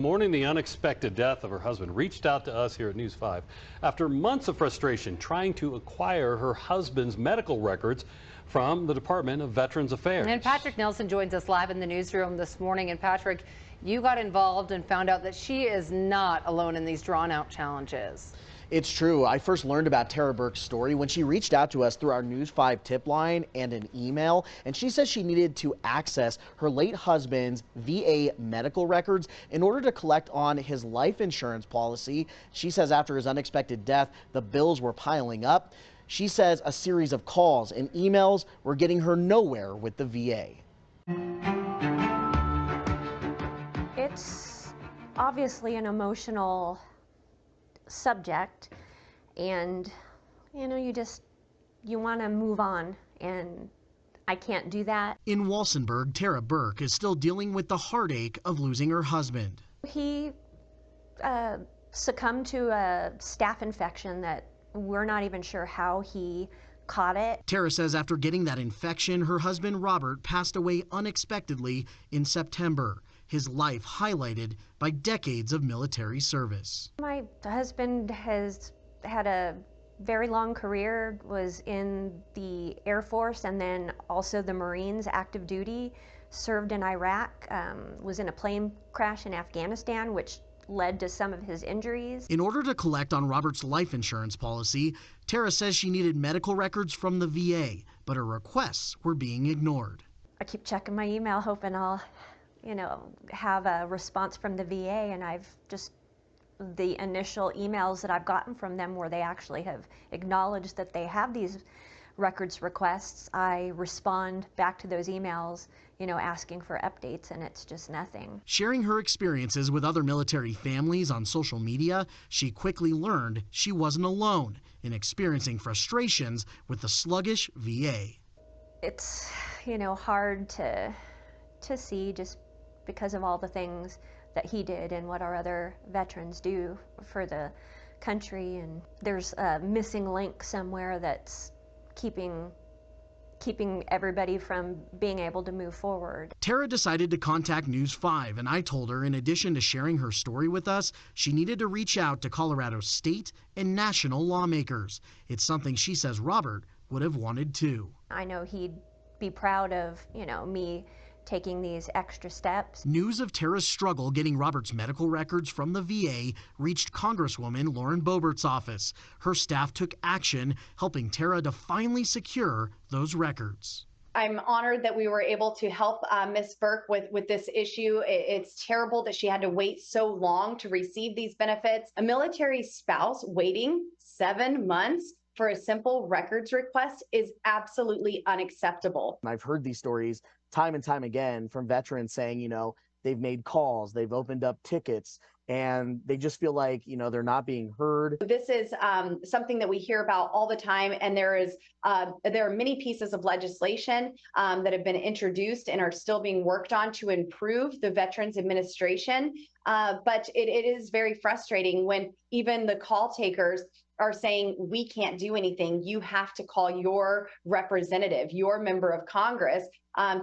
Mourning the unexpected death of her husband, reached out to us here at News 5 after months of frustration trying to acquire her husband's medical records from the Department of Veterans Affairs. And Patrick Nelson joins us live in the newsroom this morning. And Patrick, you got involved and found out that she is not alone in these drawn-out challenges. It's true. I first learned about Tara Burke's story when she reached out to us through our News 5 tip line and an email. And she says she needed to access her late husband's VA medical records in order to collect on his life insurance policy. She says after his unexpected death, the bills were piling up. She says a series of calls and emails were getting her nowhere with the VA. It's obviously an emotional subject, and you want to move on, and I can't do that. In Walsenburg, Tara Burke is still dealing with the heartache of losing her husband. He succumbed to a staph infection that we're not even sure how he caught it. Tara says after getting that infection, her husband Robert passed away unexpectedly in September. His life highlighted by decades of military service. My husband has had a very long career, was in the Air Force and then also the Marines, active duty, served in Iraq, was in a plane crash in Afghanistan, which led to some of his injuries. In order to collect on Robert's life insurance policy, Tara says she needed medical records from the VA, but her requests were being ignored. I keep checking my email hoping I'll have a response from the VA, and the initial emails that I've gotten from them where they actually have acknowledged that they have these records requests, I respond back to those emails, asking for updates, and it's just nothing. Sharing her experiences with other military families on social media, she quickly learned she wasn't alone in experiencing frustrations with the sluggish VA. It's, hard to see just because of all the things that he did and what our other veterans do for the country, and there's a missing link somewhere that's keeping everybody from being able to move forward. Tara decided to contact News 5, and I told her in addition to sharing her story with us, she needed to reach out to Colorado state and national lawmakers. It's something she says Robert would have wanted too. I know he'd be proud of, me taking these extra steps. News of Tara's struggle getting Robert's medical records from the VA reached Congresswoman Lauren Boebert's office. Her staff took action, helping Tara to finally secure those records. I'm honored that we were able to help Ms. Burke with this issue. It's terrible that she had to wait so long to receive these benefits. A military spouse waiting 7 months for a simple records request is absolutely unacceptable. I've heard these stories time and time again from veterans saying, they've made calls, they've opened up tickets, and they just feel like, they're not being heard. This is something that we hear about all the time, and there are many pieces of legislation that have been introduced and are still being worked on to improve the Veterans Administration. But it is very frustrating when even the call takers are saying, we can't do anything. You have to call your representative, your member of Congress,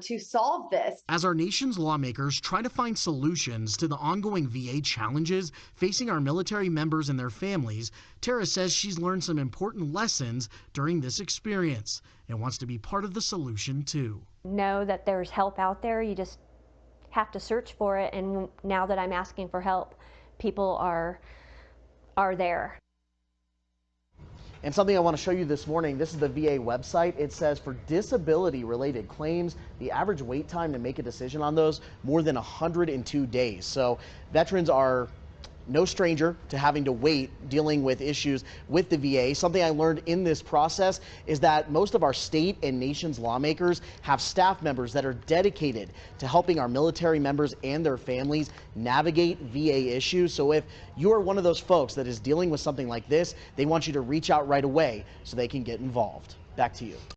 to solve this. As our nation's lawmakers try to find solutions to the ongoing VA challenges facing our military members and their families, Tara says she's learned some important lessons during this experience and wants to be part of the solution too. Know that there's help out there. You just have to search for it, and now that I'm asking for help, people are there. And something I want to show you this morning, this is the VA website. It says for disability-related claims, the average wait time to make a decision on those, more than 102 days. So veterans are no stranger to having to wait dealing with issues with the VA. Something I learned in this process is that most of our state and nation's lawmakers have staff members that are dedicated to helping our military members and their families navigate VA issues. So if you're one of those folks that is dealing with something like this, they want you to reach out right away so they can get involved. Back to you.